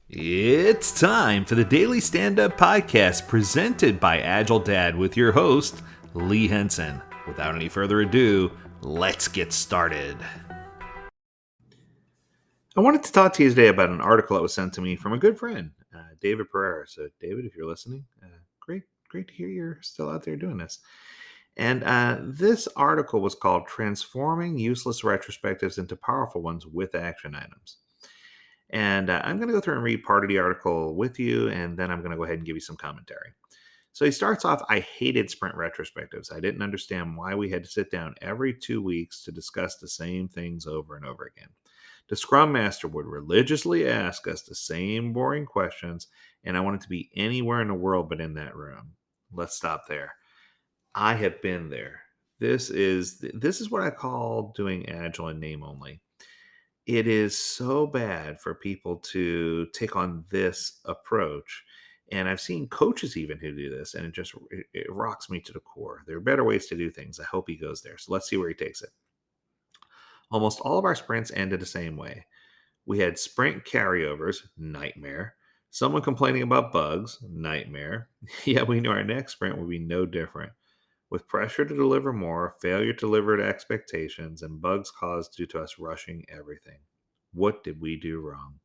It's time for the Daily Stand Up Podcast presented by Agile Dad with your host, Lee Henson. Without any further ado, let's get started. I wanted to talk to you today about an article that was sent to me from a good friend, David Pereira. So, David, if you're listening, great to hear you're still out there doing this. And this article was called Transforming Useless Retrospectives into Powerful Ones with Action Items. And I'm going to go through and read part of the article with you, and then I'm going to go ahead and give you some commentary. So he starts off, I hated sprint retrospectives. I didn't understand why we had to sit down every 2 weeks to discuss the same things over and over again. The Scrum Master would religiously ask us the same boring questions, and I wanted to be anywhere in the world but in that room. Let's stop there. I have been there. This is what I call doing agile in name only. It is so bad for people to take on this approach. And I've seen coaches even who do this, and it rocks me to the core. There are better ways to do things. I hope he goes there. So let's see where he takes it. Almost all of our sprints ended the same way. We had sprint carryovers, nightmare. Someone complaining about bugs, nightmare. Yet we knew our next sprint would be no different. With pressure to deliver more, failure to deliver to expectations, and bugs caused due to us rushing everything. What did we do wrong?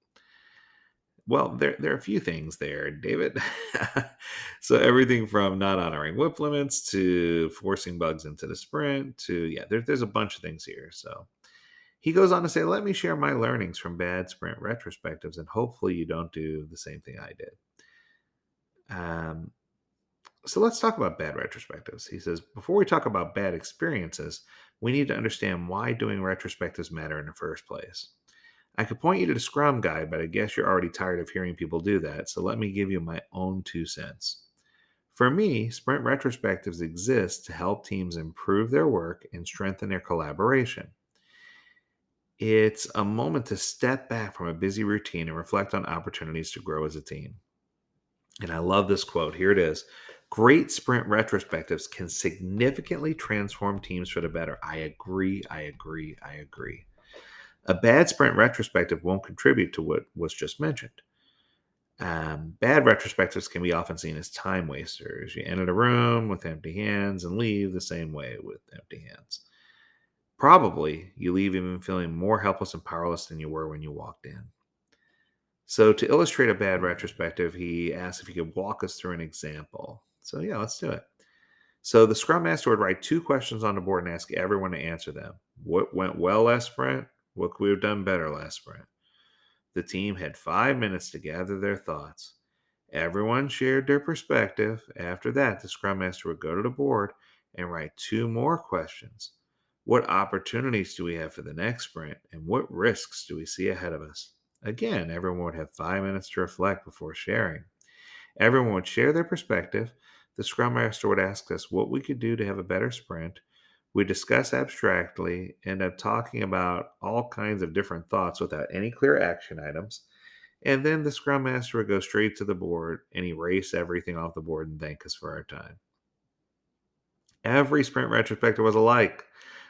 Well, there are a few things there, David. So everything from not honoring whip limits to forcing bugs into the sprint to, there's a bunch of things here. So he goes on to say, let me share my learnings from bad sprint retrospectives, and hopefully you don't do the same thing I did. Um, So let's talk about bad retrospectives. He says, before we talk about bad experiences, we need to understand why doing retrospectives matter in the first place. I could point you to the Scrum Guide, but I guess you're already tired of hearing people do that, so let me give you my own 2 cents. For me, sprint retrospectives exist to help teams improve their work and strengthen their collaboration. It's a moment to step back from a busy routine and reflect on opportunities to grow as a team. And I love this quote. Here it is. Great sprint retrospectives can significantly transform teams for the better. I agree. A bad sprint retrospective won't contribute to what was just mentioned. Bad retrospectives can be often seen as time wasters. You enter the room with empty hands and leave the same way with empty hands. Probably you leave even feeling more helpless and powerless than you were when you walked in. So, to illustrate a bad retrospective, he asked if he could walk us through an example. So, let's do it. So, the Scrum Master would write 2 questions on the board and ask everyone to answer them. What went well last sprint? What could we have done better last sprint? The team had 5 minutes to gather their thoughts. Everyone shared their perspective. After that, the Scrum Master would go to the board and write 2 more questions. What opportunities do we have for the next sprint? And what risks do we see ahead of us? Again, everyone would have 5 minutes to reflect before sharing. Everyone would share their perspective. The Scrum Master would ask us what we could do to have a better sprint. We discuss abstractly, end up talking about all kinds of different thoughts without any clear action items. And then the Scrum Master would go straight to the board and erase everything off the board and thank us for our time. Every sprint retrospective was alike.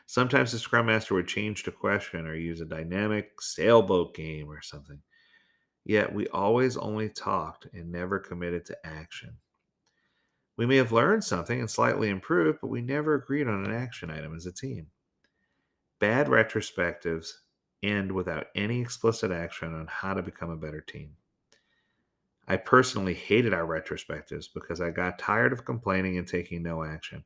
Sometimes the Scrum Master would change the question or use a dynamic sailboat game or something. Yet we always only talked and never committed to action. We may have learned something and slightly improved, but we never agreed on an action item as a team. Bad retrospectives end without any explicit action on how to become a better team. I personally hated our retrospectives because I got tired of complaining and taking no action.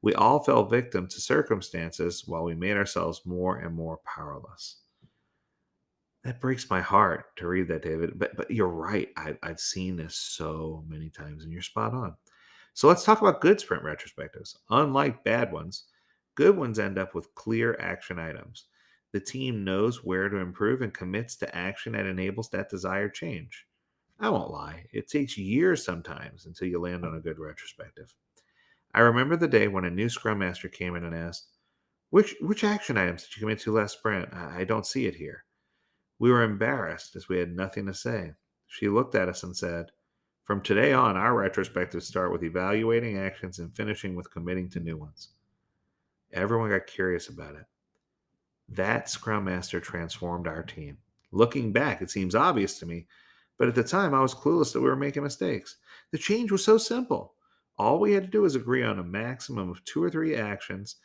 We all fell victim to circumstances while we made ourselves more and more powerless. That breaks my heart to read that, David. But you're right. I've seen this so many times, and you're spot on. So let's talk about good sprint retrospectives. Unlike bad ones, good ones end up with clear action items. The team knows where to improve and commits to action that enables that desired change. I won't lie, it takes years sometimes until you land on a good retrospective. I remember the day when a new Scrum Master came in and asked, which action items did you commit to last sprint? I don't see it here. We were embarrassed as we had nothing to say. She looked at us and said, from today on, our retrospectives start with evaluating actions and finishing with committing to new ones. Everyone got curious about it. That Scrum Master transformed our team. Looking back, it seems obvious to me, But at the time, I was clueless that we were making mistakes. The change was so simple. All we had to do was agree on a maximum of 2 or 3 actions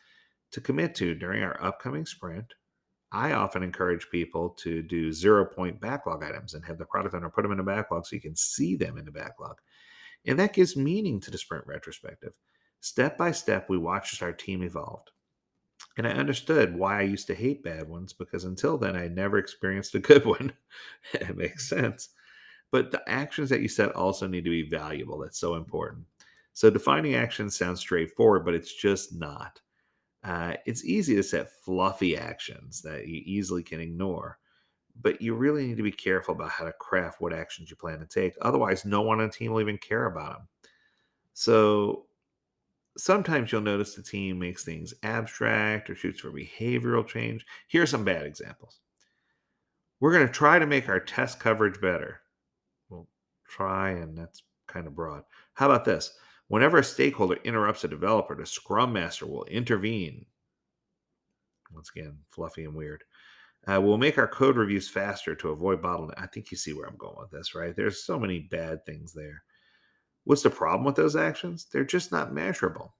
to commit to during our upcoming sprint. I often encourage people to do 0 point backlog items and have the product owner put them in a backlog so you can see them in the backlog. And that gives meaning to the sprint retrospective. Step by step, we watched as our team evolved. And I understood why I used to hate bad ones because until then, I never experienced a good one. It makes sense. But the actions that you set also need to be valuable. That's so important. So defining actions sounds straightforward, but it's just not. It's easy to set fluffy actions that you easily can ignore, but you really need to be careful about how to craft what actions you plan to take. Otherwise, no one on the team will even care about them. So sometimes you'll notice the team makes things abstract or shoots for behavioral change. Here are some bad examples. We're going to try to make our test coverage better. Well, try, and that's kind of broad. How about this? Whenever a stakeholder interrupts a developer, the Scrum Master will intervene. Once again, fluffy and weird. We'll make our code reviews faster to avoid bottleneck. I think you see where I'm going with this, right? There's so many bad things there. What's the problem with those actions? They're just not measurable.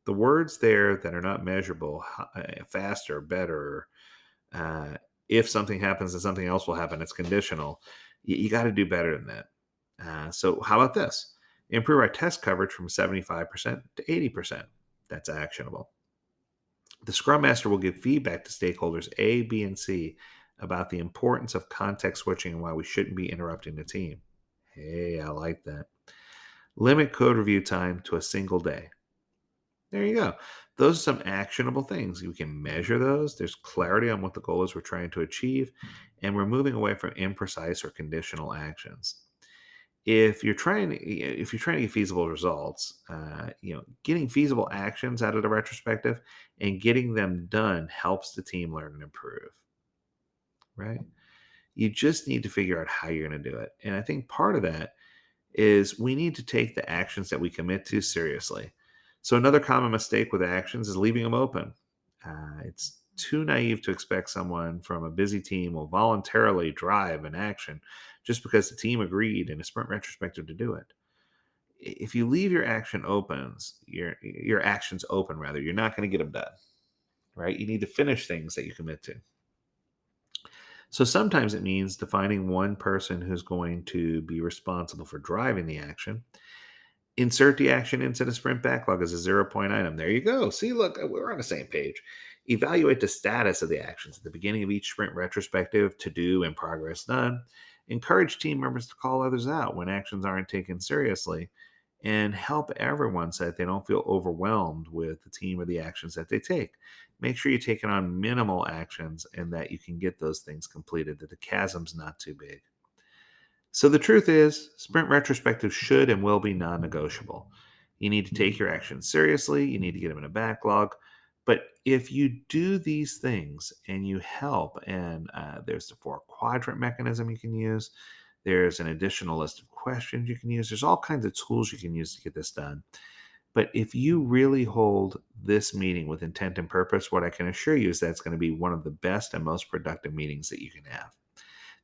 The words there that are not measurable, faster, better, uh, if something happens, then something else will happen. It's conditional. You got to do better than that. So, how about this? Improve our test coverage from 75% to 80%. That's actionable. The Scrum Master will give feedback to stakeholders A, B, and C about the importance of context switching and why we shouldn't be interrupting the team. Hey, I like that. Limit code review time to a single day. There you go. Those are some actionable things. You can measure those. There's clarity on what the goal is we're trying to achieve, and we're moving away from imprecise or conditional actions. If you're trying to get feasible results, getting feasible actions out of the retrospective and getting them done helps the team learn and improve. Right? You just need to figure out how you're going to do it, and I think part of that is we need to take the actions that we commit to seriously. So, another common mistake with actions is leaving them open. It's too naive to expect someone from a busy team will voluntarily drive an action just because the team agreed in a sprint retrospective to do it. If you leave your actions open, rather, you're not going to get them done. Right? You need to finish things that you commit to. So sometimes it means defining one person who's going to be responsible for driving the action. Insert the action into the sprint backlog as a 0 point item. There you go. See, look, we're on the same page. Evaluate the status of the actions at the beginning of each sprint retrospective, to do and progress done. Encourage team members to call others out when actions aren't taken seriously, and help everyone so that they don't feel overwhelmed with the team or the actions that they take. Make sure you're taking on minimal actions and that you can get those things completed, that the chasm's not too big. So the truth is, sprint retrospectives should and will be non negotiable. You need to take your actions seriously, you need to get them in a backlog. But if you do these things and you help, and there's the 4 quadrant mechanism you can use, there's an additional list of questions you can use, there's all kinds of tools you can use to get this done. But if you really hold this meeting with intent and purpose, what I can assure you is that it's going to be one of the best and most productive meetings that you can have.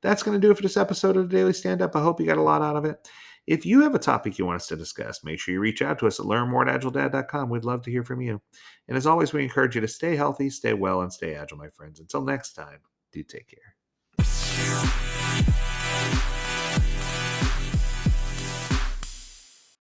That's going to do it for this episode of the Daily Stand Up. I hope you got a lot out of it. If you have a topic you want us to discuss, make sure you reach out to us at learnmore@agiledad.com. We'd love to hear from you. And as always, we encourage you to stay healthy, stay well, and stay agile, my friends. Until next time, do take care.